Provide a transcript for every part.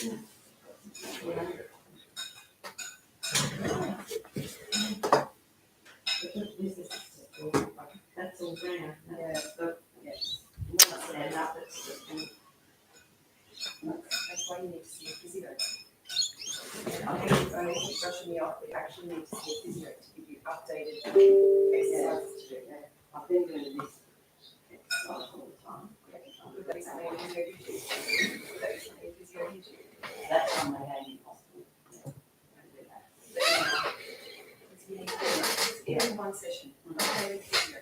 That's all brown. Yeah. But Yes. once they add up, it's just That's why you need to see a physio. I think I need to brushing me off, we actually need to see a physio to give you updated exercises to do. I've been doing this exercise all the time. Would that be something a physio gives you? Would that be something a physio gives you? That's when they had in hospital. It's in one session, updated physio.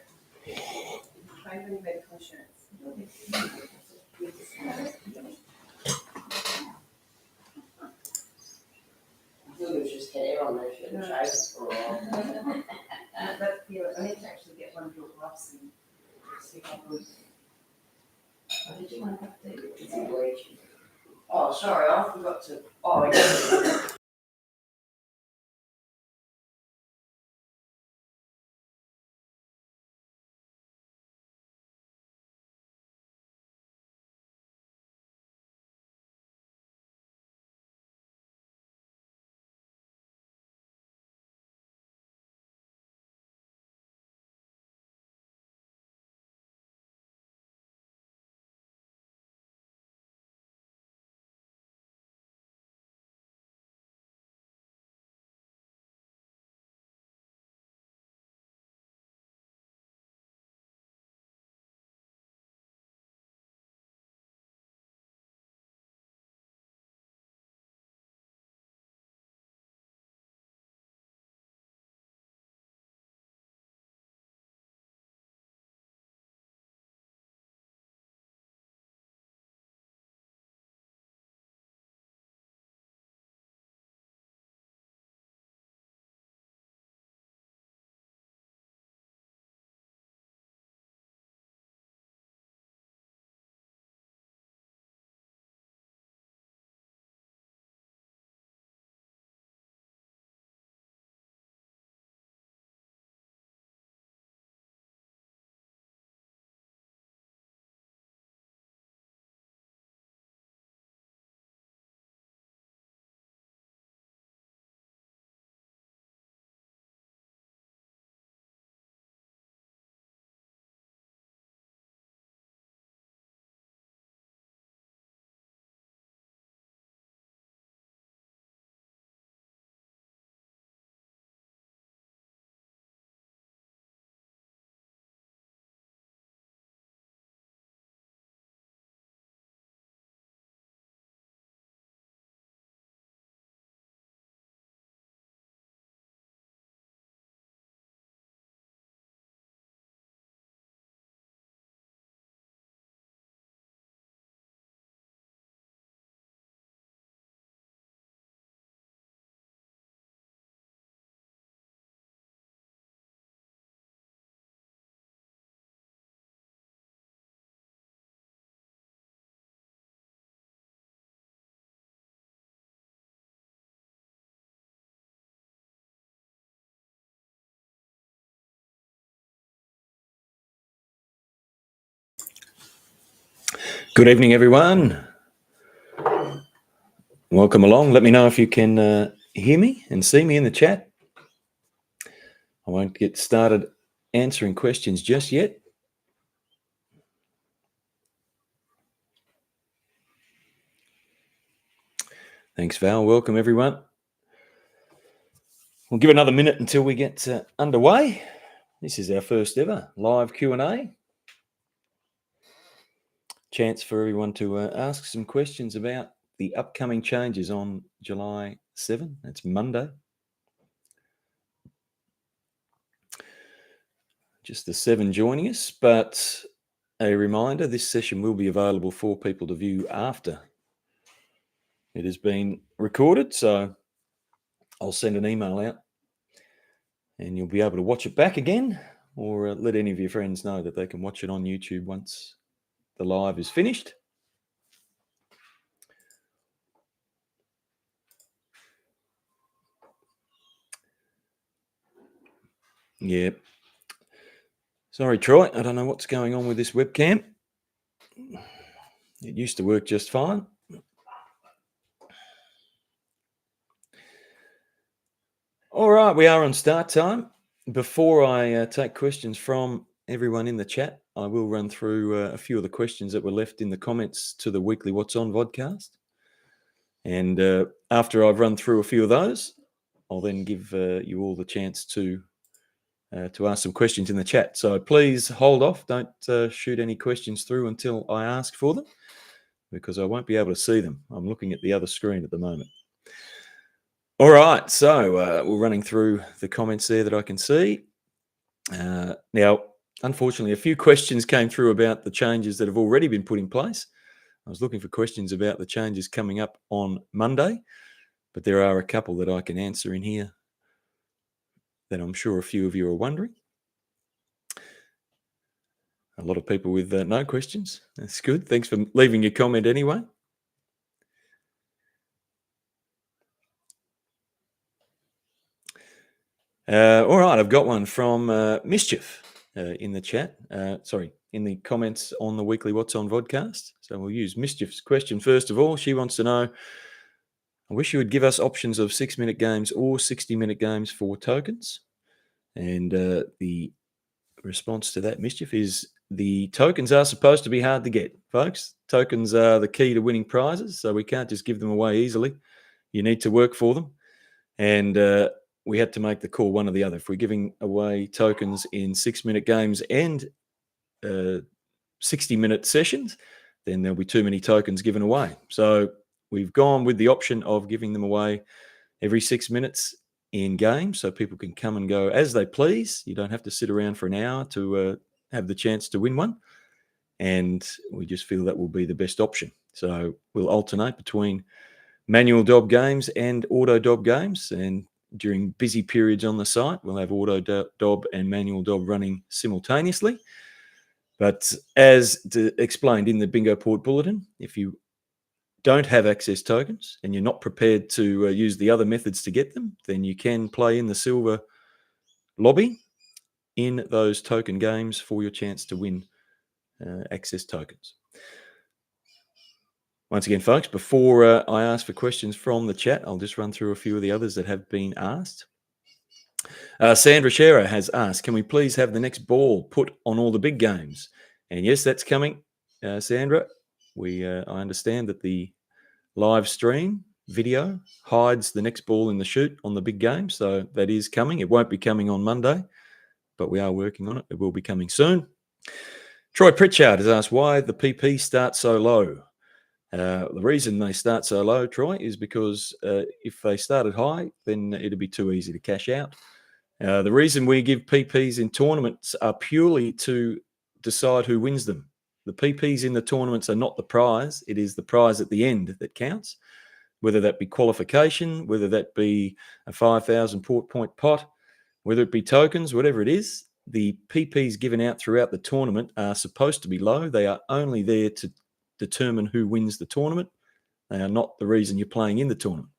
Claim any medical insurance. I thought it was just hair on there, should have shaved it for a while. But, yeah, I need to actually get one of your gloves and see if I could. Oh, did you want to have to do it? Oh, sorry, I forgot to. Oh, yeah. Good evening, everyone. Welcome along. Let me know if you can hear me and see me in the chat. I won't get started answering questions just yet. Thanks, Val. Welcome, everyone. We'll give it another minute until we get underway. This is our first ever live Q&A. Chance for everyone to ask some questions about the upcoming changes on July 7. That's Monday. Just the 7 joining us, but a reminder, this session will be available for people to view after it has been recorded, so I'll send an email out and you'll be able to watch it back again, or let any of your friends know that they can watch it on YouTube once the live is finished. Yeah. Sorry, Troy. I don't know what's going on with this webcam. It used to work just fine. All right, we are on start time. Before I take questions from everyone in the chat, I will run through a few of the questions that were left in the comments to the weekly What's On vodcast. And after I've run through a few of those, I'll then give you all the chance to ask some questions in the chat. So please hold off. Don't shoot any questions through until I ask for them, because I won't be able to see them. I'm looking at the other screen at the moment. All right, so we're running through the comments there that I can see. Now, unfortunately, a few questions came through about the changes that have already been put in place. I was looking for questions about the changes coming up on Monday, but there are a couple that I can answer in here that I'm sure a few of you are wondering. A lot of people with no questions. That's good. Thanks for leaving your comment anyway. All right, I've got one from Mischief in the chat. In the comments on the weekly What's On vodcast. So we'll use Mischief's question first of all. She wants to know, I wish you would give us options of 6-minute games or 60-minute games for tokens. And the response to that, Mischief, is the tokens are supposed to be hard to get, folks. Tokens are the key to winning prizes, so we can't just give them away easily. You need to work for them. And we had to make the call, one or the other. If we're giving away tokens in 6-minute games and 60-minute sessions, then there'll be too many tokens given away. So we've gone with the option of giving them away every 6 minutes in game, so people can come and go as they please. You don't have to sit around for an hour to have the chance to win one. And we just feel that will be the best option. So we'll alternate between manual dob games and auto dob games, and during busy periods on the site, we'll have auto dob and manual dob running simultaneously. But as explained in the Bingo Port Bulletin, if you don't have access tokens and you're not prepared to use the other methods to get them, then you can play in the silver lobby in those token games for your chance to win access tokens. Once again, folks, before I ask for questions from the chat, I'll just run through a few of the others that have been asked. Sandra Scherer has asked, can we please have the next ball put on all the big games? And yes, that's coming, Sandra. I understand that the live stream video hides the next ball in the chute on the big game, so that is coming. It won't be coming on Monday, but we are working on it. It will be coming soon. Troy Pritchard has asked why the PP starts so low. The reason they start so low, Troy, is because if they started high, then it'd be too easy to cash out. The reason we give PPs in tournaments are purely to decide who wins them. The PPs in the tournaments are not the prize. It is the prize at the end that counts, whether that be qualification, whether that be a 5,000 port point pot, whether it be tokens, whatever it is. The PPs given out throughout the tournament are supposed to be low. They are only there to determine who wins the tournament. They are not the reason you're playing in the tournament.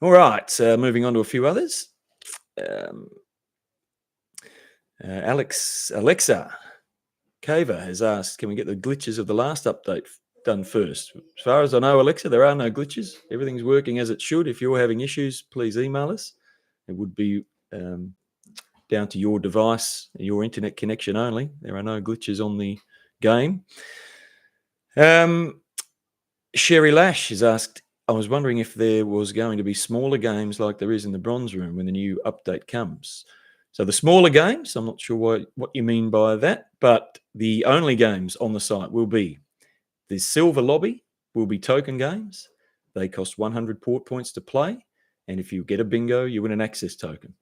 All right, moving on to a few others. Alexa Kaver has asked, can we get the glitches of the last update done first? As far as I know, Alexa, there are no glitches. Everything's working as it should. If you're having issues, please email us. It would be down to your device, your internet connection only. There are no glitches on the game. Sherry Lash has asked, I was wondering if there was going to be smaller games like there is in the bronze room when the new update comes. So the smaller games, I'm not sure what you mean by that, but the only games on the site will be the silver lobby, will be token games. They cost 100 port points to play. And if you get a bingo, you win an access token.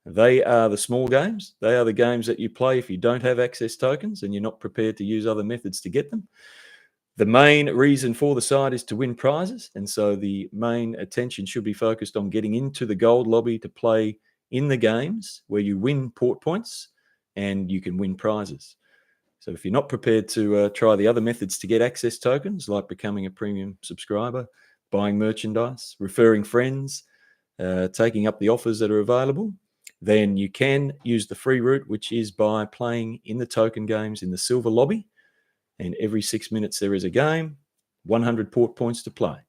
They are the small games. They are the games that you play if you don't have access tokens and you're not prepared to use other methods to get them. The main reason for the site is to win prizes. And so the main attention should be focused on getting into the gold lobby to play in the games where you win port points and you can win prizes. So if you're not prepared to try the other methods to get access tokens, like becoming a premium subscriber, buying merchandise, referring friends, taking up the offers that are available, then you can use the free route, which is by playing in the token games in the silver lobby. And every 6 minutes there is a game, 100 port points to play.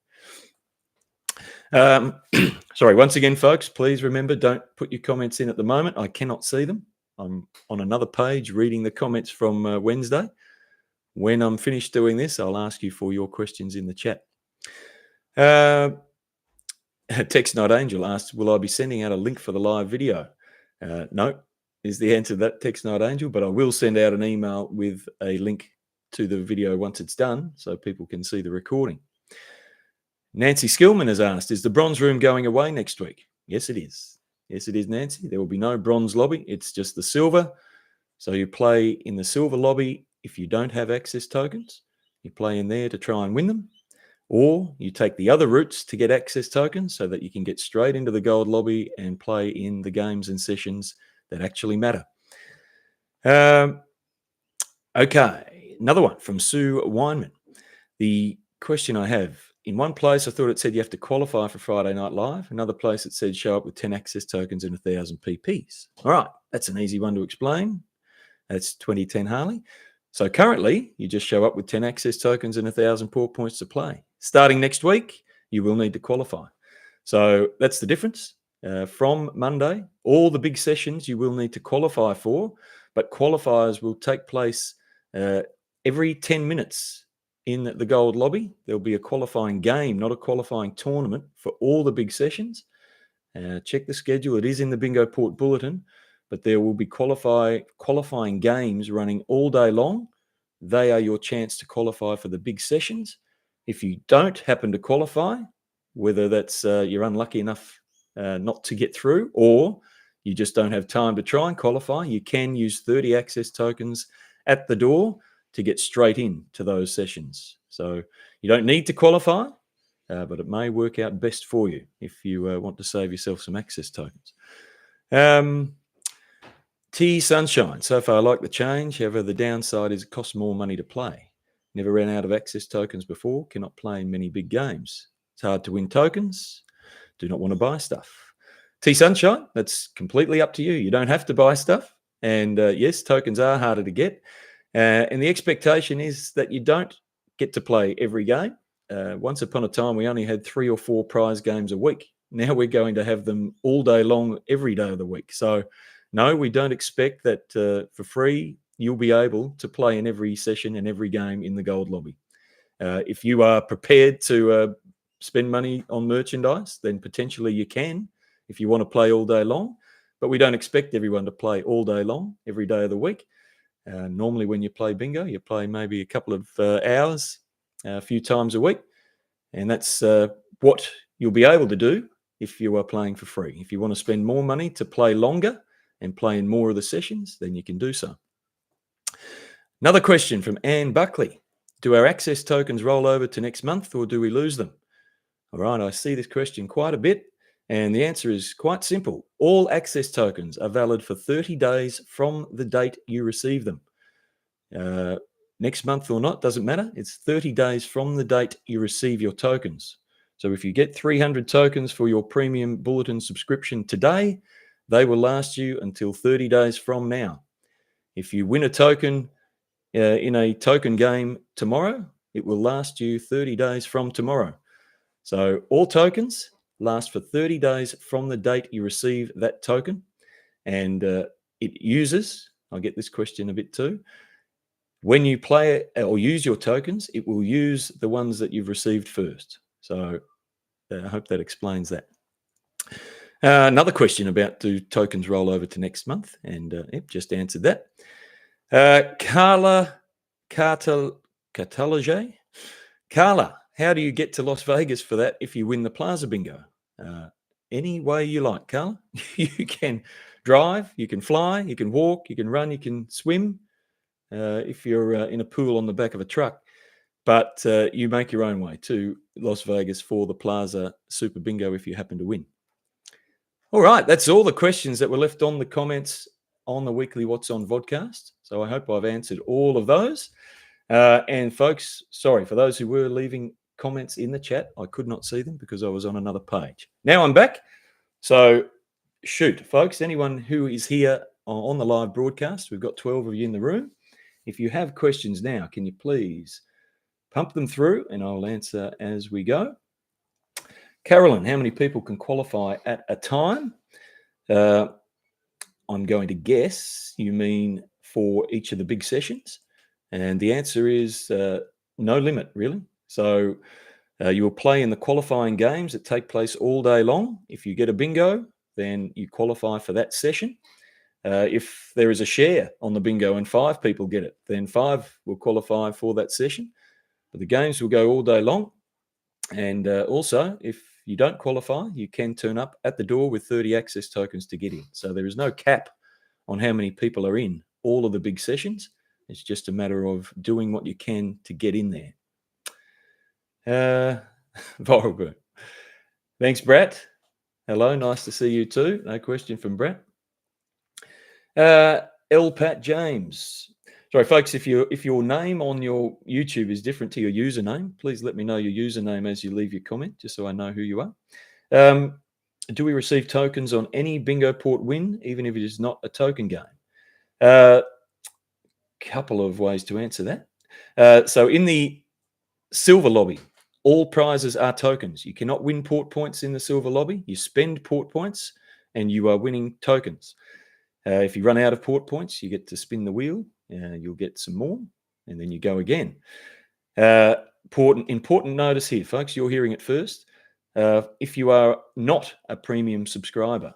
Sorry, once again, folks, please remember, don't put your comments in at the moment. I cannot see them. I'm on another page reading the comments from Wednesday. When I'm finished doing this, I'll ask you for your questions in the chat. Text Night Angel asked, will I be sending out a link for the live video? No, is the answer to that, Text Night Angel, but I will send out an email with a link to the video once it's done so people can see the recording. Nancy Skillman has asked, is the bronze room going away next week? Yes, it is. Yes, it is, Nancy. There will be no bronze lobby. It's just the silver. So you play in the silver lobby if you don't have access tokens. You play in there to try and win them. Or you take the other routes to get access tokens so that you can get straight into the gold lobby and play in the games and sessions that actually matter. Okay, another one from Sue Weinman. The question I have, in one place I thought it said you have to qualify for Friday Night Live. Another place it said show up with 10 access tokens and 1,000 PPs. All right, that's an easy one to explain. That's 2010 Harley. So currently, you just show up with 10 access tokens and 1,000 poor points to play. Starting next week, you will need to qualify. So that's the difference. From Monday, all the big sessions you will need to qualify for, but qualifiers will take place every 10 minutes in the gold lobby. There'll be a qualifying game, not a qualifying tournament, for all the big sessions. Check the schedule. It is in the Bingo Port Bulletin, but there will be qualifying games running all day long. They are your chance to qualify for the big sessions. If you don't happen to qualify, whether that's you're unlucky enough not to get through, or you just don't have time to try and qualify, you can use 30 access tokens at the door to get straight in to those sessions. So you don't need to qualify, but it may work out best for you if you want to save yourself some access tokens. T Sunshine. So far, I like the change. However, the downside is it costs more money to play. Never ran out of access tokens before. Cannot play in many big games. It's hard to win tokens. Do not want to buy stuff. T Sunshine, that's completely up to you. You don't have to buy stuff. And yes, tokens are harder to get. And the expectation is that you don't get to play every game. Once upon a time, we only had 3 or 4 prize games a week. Now we're going to have them all day long, every day of the week. So no, we don't expect that for free, you'll be able to play in every session and every game in the gold lobby. If you are prepared to spend money on merchandise, then potentially you can if you want to play all day long. But we don't expect everyone to play all day long, every day of the week. Normally when you play bingo, you play maybe a couple of hours, a few times a week. And that's what you'll be able to do if you are playing for free. If you want to spend more money to play longer and play in more of the sessions, then you can do so. Another question from Anne Buckley. Do our access tokens roll over to next month or do we lose them? All right, I see this question quite a bit. And the answer is quite simple. All access tokens are valid for 30 days from the date you receive them. Next month or not, doesn't matter. It's 30 days from the date you receive your tokens. So if you get 300 tokens for your premium bulletin subscription today, they will last you until 30 days from now. If you win a token in a token game tomorrow, it will last you 30 days from tomorrow. So all tokens last for 30 days from the date you receive that token. And it uses, I get this question a bit too, when you play or use your tokens, it will use the ones that you've received first. So I hope that explains that. Another question about do tokens roll over to next month? And yep, just answered that. Carla Catalage. Carla, how do you get to Las Vegas for that if you win the Plaza Bingo? Any way you like, Carla. You can drive, you can fly, you can walk, you can run, you can swim if you're in a pool on the back of a truck. But you make your own way to Las Vegas for the Plaza Super Bingo if you happen to win. All right, that's all the questions that were left on the comments on the weekly What's On vodcast. So I hope I've answered all of those. And folks, sorry for those who were leaving comments in the chat. I could not see them because I was on another page. Now I'm back. So shoot, folks, anyone who is here on the live broadcast, we've got 12 of you in the room. If you have questions now, can you please pump them through and I'll answer as we go. Carolyn, how many people can qualify at a time? I'm going to guess you mean for each of the big sessions. And the answer is no limit, really. So you will play in the qualifying games that take place all day long. If you get a bingo, then you qualify for that session. If there is a share on the bingo and 5 people get it, then 5 will qualify for that session. But the games will go all day long. And also, if you don't qualify, you can turn up at the door with 30 access tokens to get in. So there is no cap on how many people are in all of the big sessions. It's just a matter of doing what you can to get in there. Viral Boom. Thanks, Brett. Hello, nice to see you too. No question from Brett. L. Pat James. Sorry, folks, if your name on your YouTube is different to your username, please let me know your username as you leave your comment, just so I know who you are. Do we receive tokens on any bingo port win, even if it is not a token game? Couple of ways to answer that. So in the silver lobby, all prizes are tokens. You cannot win port points in the silver lobby. You spend port points and you are winning tokens. If you run out of port points, you get to spin the wheel. You'll get some more, and then you go again. Important notice here, folks. You're hearing it first. If you are not a premium subscriber,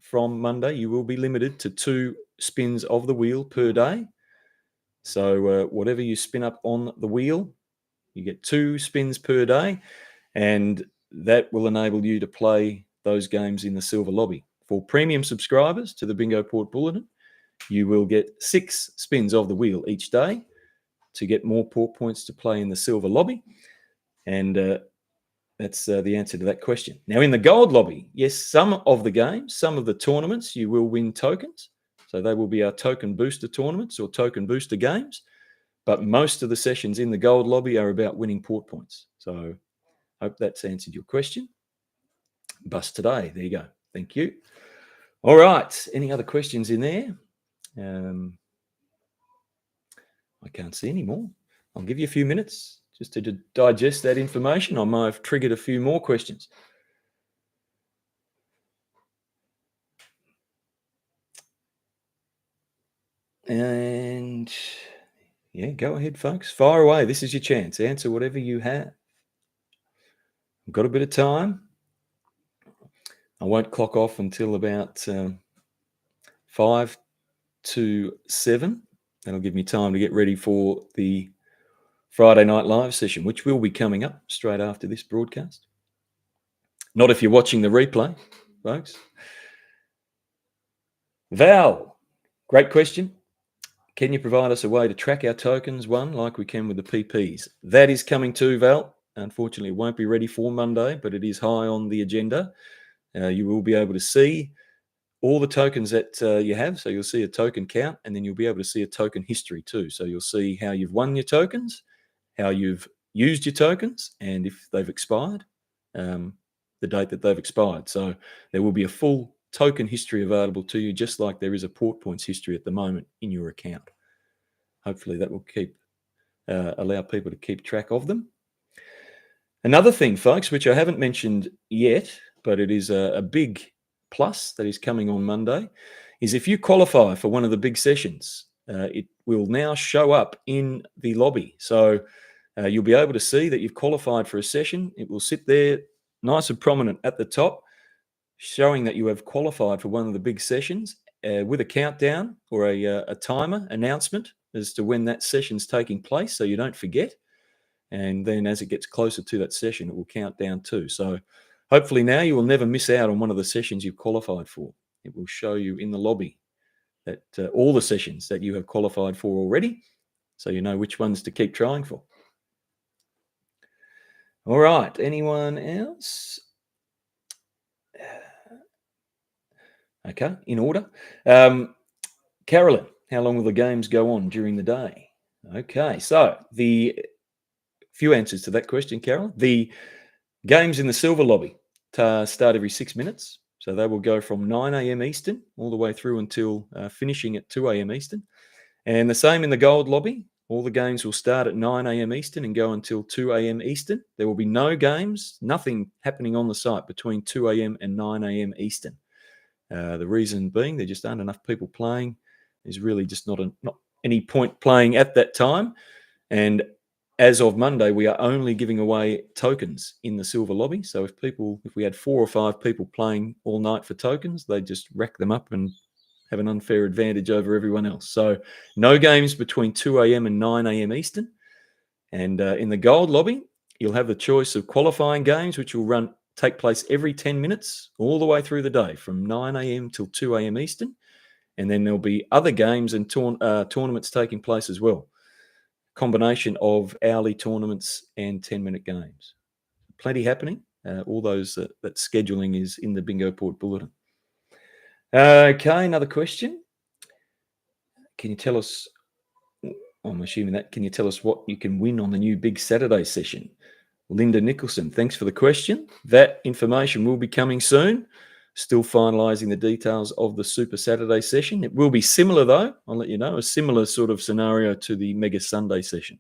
from Monday, you will be limited to 2 spins of the wheel per day. So whatever you spin up on the wheel, you get 2 spins per day, and that will enable you to play those games in the silver lobby. For premium subscribers to the Bingo Port Bulletin, you will get 6 spins of the wheel each day to get more port points to play in the silver lobby. And that's the answer to that question. Now, in the gold lobby, yes, some of the games, some of the tournaments, you will win tokens. So they will be our token booster tournaments or token booster games. But most of the sessions in the gold lobby are about winning port points. So hope that's answered your question. Bust today. There you go. Thank you. All right. Any other questions in there? I can't see any more. I'll give you a few minutes just to digest that information. I might have triggered a few more questions. And yeah, go ahead, folks. Fire away. This is your chance. Answer whatever you have. I've got a bit of time. I won't clock off until about 5 to 7. That'll give me time to get ready for the Friday Night Live session, which will be coming up straight after this broadcast. Not if you're watching the replay, folks. Val, great question. Can you provide us a way to track our tokens, one, like we can with the PPs? That is coming too, Val. Unfortunately, it won't be ready for Monday, but it is high on the agenda. You will be able to see all the tokens that you have. So you'll see a token count, and then you'll be able to see a token history too. So you'll see how you've won your tokens, how you've used your tokens, and if they've expired, the date that they've expired. So there will be a full token history available to you, just like there is a port points history at the moment in your account. Hopefully that will allow people to keep track of them. Another thing, folks, which I haven't mentioned yet, but it is a big plus that is coming on Monday, is if you qualify for one of the big sessions, it will now show up in the lobby. So you'll be able to see that you've qualified for a session. It will sit there nice and prominent at the top, showing that you have qualified for one of the big sessions with a countdown or a timer announcement as to when that session's taking place, so you don't forget. And then as it gets closer to that session, it will count down too. So hopefully now you will never miss out on one of the sessions you've qualified for. It will show you in the lobby that all the sessions that you have qualified for already, so you know which ones to keep trying for. All right, anyone else? Okay, in order. Carolyn, how long will the games go on during the day? Okay, so the few answers to that question, Carolyn. The games in the silver lobby start every 6 minutes. So they will go from 9 a.m. Eastern all the way through until finishing at 2 a.m. Eastern. And the same in the gold lobby. All the games will start at 9 a.m. Eastern and go until 2 a.m. Eastern. There will be no games, nothing happening on the site between 2 a.m. and 9 a.m. Eastern. The reason being there just aren't enough people playing. There's really just not any point playing at that time. And as of Monday, we are only giving away tokens in the silver lobby. So if we had 4 or 5 people playing all night for tokens, they just rack them up and have an unfair advantage over everyone else. So no games between 2 a.m. and 9 a.m. Eastern. And in the gold lobby, you'll have the choice of qualifying games, which will take place every 10 minutes all the way through the day from 9 a.m. till 2 a.m. Eastern. And then there'll be other games and tournaments taking place as well. Combination of hourly tournaments and 10-minute games. Plenty happening. All those that scheduling is in the Bingo Port Bulletin. Okay, another question. Can you tell us, I'm assuming that, can you tell us what you can win on the new Big Saturday session? Linda Nicholson, thanks for the question. That information will be coming soon. Still finalising the details of the Super Saturday session. It will be similar, though, I'll let you know, a similar sort of scenario to the Mega Sunday session.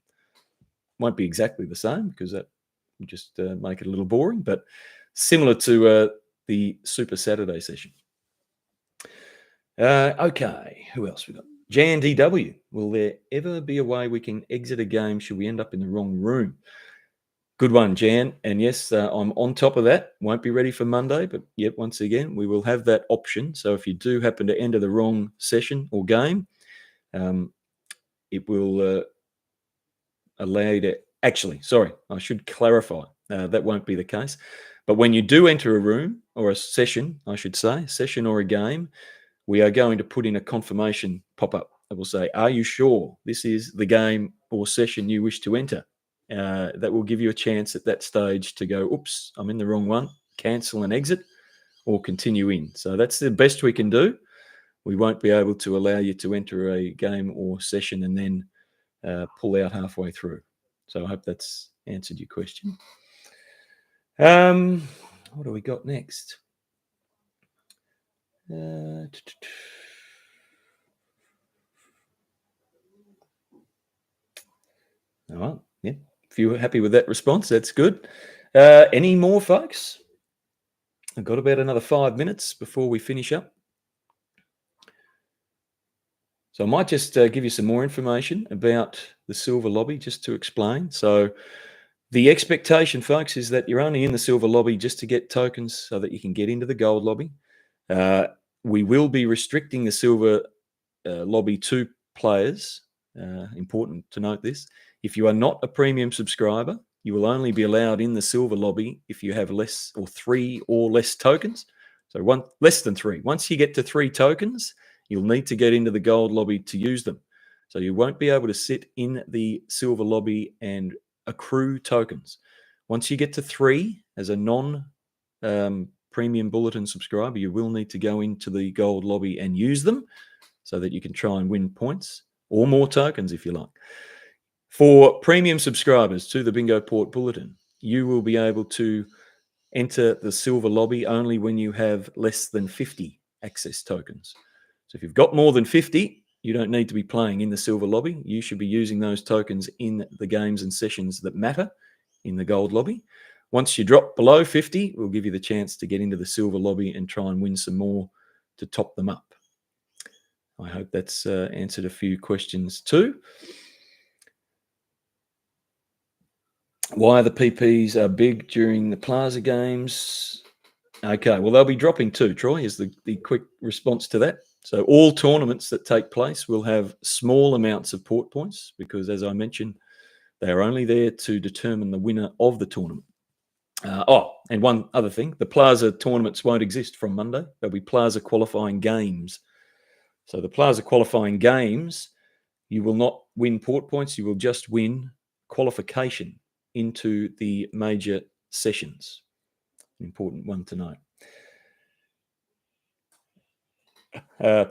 Won't be exactly the same because that would just make it a little boring, but similar to the Super Saturday session. Okay, who else we got? Jan DW, will there ever be a way we can exit a game should we end up in the wrong room? Good one, Jan. And yes, I'm on top of that. Won't be ready for Monday, but yet once again, we will have that option. So if you do happen to enter the wrong session or game, it will allow you to actually, sorry, I should clarify. That won't be the case. But when you do enter a room or a session, I should say, session or a game, we are going to put in a confirmation pop-up. It will say, are you sure this is the game or session you wish to enter? That will give you a chance at that stage to go, oops, I'm in the wrong one, cancel and exit, or continue in. So that's the best we can do. We won't be able to allow you to enter a game or session and then pull out halfway through. So I hope that's answered your question. What do we got next? All right, yeah. If you're happy with that response, that's good. Any more, folks? I've got about another 5 minutes before we finish up. So I might just give you some more information about the silver lobby just to explain. So the expectation, folks, is that you're only in the silver lobby just to get tokens so that you can get into the gold lobby. We will be restricting the silver lobby to players. Important to note this. If you are not a premium subscriber, you will only be allowed in the silver lobby if you have less or 3 or less tokens. So less than 3. Once you get to 3 tokens, you'll need to get into the gold lobby to use them. So you won't be able to sit in the silver lobby and accrue tokens. Once you get to 3 as a non-premium bulletin subscriber, you will need to go into the gold lobby and use them so that you can try and win points or more tokens if you like. For premium subscribers to the Bingo Port Bulletin, you will be able to enter the silver lobby only when you have less than 50 access tokens. So if you've got more than 50, you don't need to be playing in the silver lobby. You should be using those tokens in the games and sessions that matter in the gold lobby. Once you drop below 50, we'll give you the chance to get into the silver lobby and try and win some more to top them up. I hope that's answered a few questions too. Why the PPs are big during the Plaza games. Okay, well, they'll be dropping too, Troy, is the quick response to that. So all tournaments that take place will have small amounts of port points because, as I mentioned, they are only there to determine the winner of the tournament. And one other thing, the Plaza tournaments won't exist from Monday. There'll be Plaza qualifying games. So the Plaza qualifying games, you will not win port points. You will just win qualification into the major sessions. An important one to know.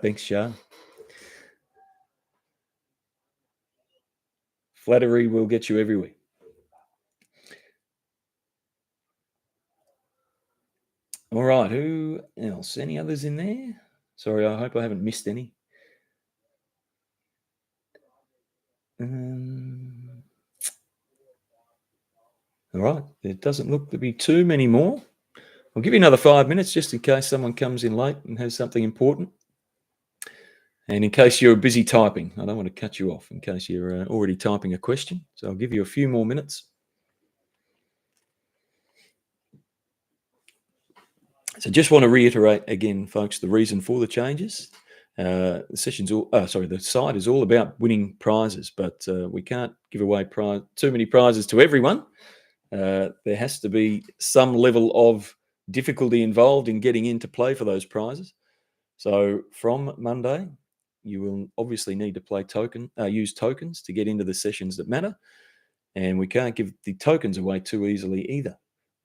Thanks, Shah. Flattery will get you everywhere. All right, who else? Any others in there? Sorry, I hope I haven't missed any. All right. There doesn't look to be too many more. I'll give you another 5 minutes just in case someone comes in late and has something important. And in case you're busy typing, I don't want to cut you off in case you're already typing a question. So I'll give you a few more minutes. So just want to reiterate again, folks, the reason for the changes. The site is all about winning prizes, but we can't give away too many prizes to everyone. There has to be some level of difficulty involved in getting in to play for those prizes. So from Monday, you will obviously need to use tokens to get into the sessions that matter. And we can't give the tokens away too easily either.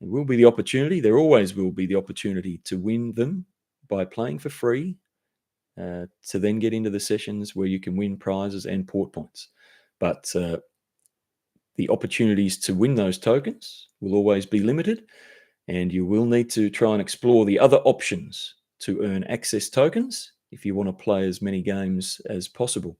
There always will be the opportunity to win them by playing for free, to then get into the sessions where you can win prizes and port points. But the opportunities to win those tokens will always be limited, and you will need to try and explore the other options to earn access tokens if you want to play as many games as possible.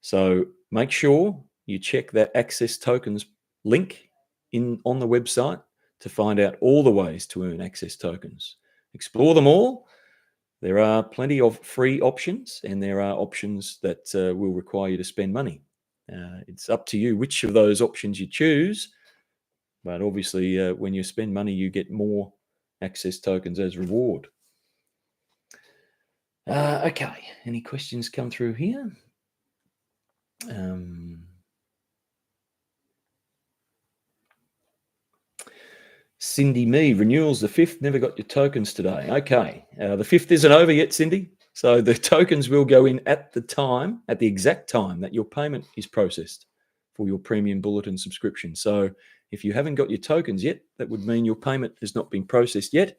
So make sure you check that access tokens link on the website to find out all the ways to earn access tokens. Explore them all. There are plenty of free options, and there are options that will require you to spend money. It's up to you which of those options you choose, but obviously when you spend money, you get more access tokens as reward. Okay, any questions come through here? Cindy Me, renewals the 5th, never got your tokens today. Okay, the 5th isn't over yet, Cindy. So the tokens will go in at the exact time that your payment is processed for your premium bulletin subscription. So if you haven't got your tokens yet, that would mean your payment has not been processed yet,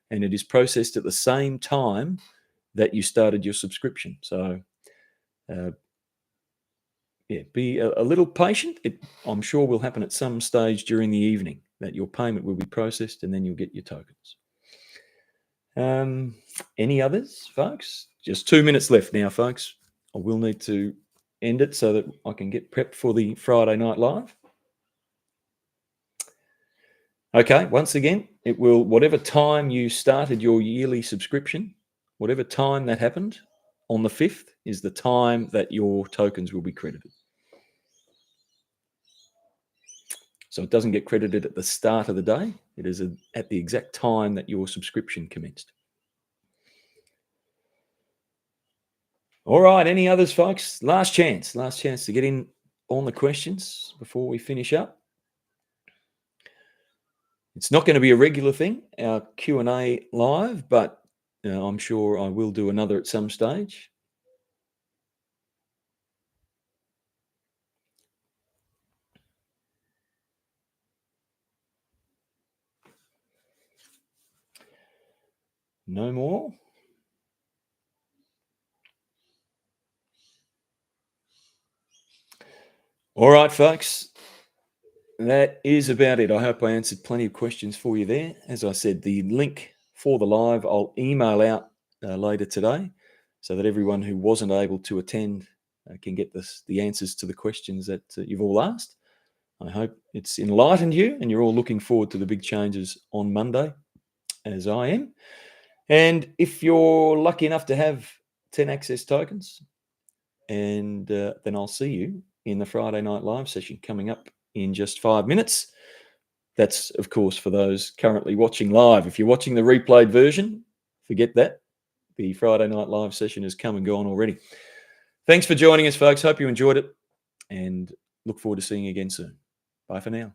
and it is processed at the same time that you started your subscription. So be a little patient. I'm sure will happen at some stage during the evening that your payment will be processed, and then you'll get your tokens. Any others, folks? Just 2 minutes left now, folks. I will need to end it so that I can get prepped for the Friday Night Live. Okay, once again, it will, whatever time you started your yearly subscription, whatever time that happened on the 5th is the time that your tokens will be credited. So it doesn't get credited at the start of the day. It is at the exact time that your subscription commenced. All right, any others, folks? Last chance to get in on the questions before we finish up. It's not going to be a regular thing, our Q&A live, but I'm sure I will do another at some stage. No more? All right, folks. That is about it. I hope I answered plenty of questions for you there. As I said, the link for the live, I'll email out later today so that everyone who wasn't able to attend can get the answers to the questions that you've all asked. I hope it's enlightened you and you're all looking forward to the big changes on Monday, as I am. And if you're lucky enough to have 10 access tokens, and then I'll see you in the Friday Night Live session coming up in just 5 minutes. That's, of course, for those currently watching live. If you're watching the replayed version, forget that. The Friday Night Live session has come and gone already. Thanks for joining us, folks. Hope you enjoyed it, and look forward to seeing you again soon. Bye for now.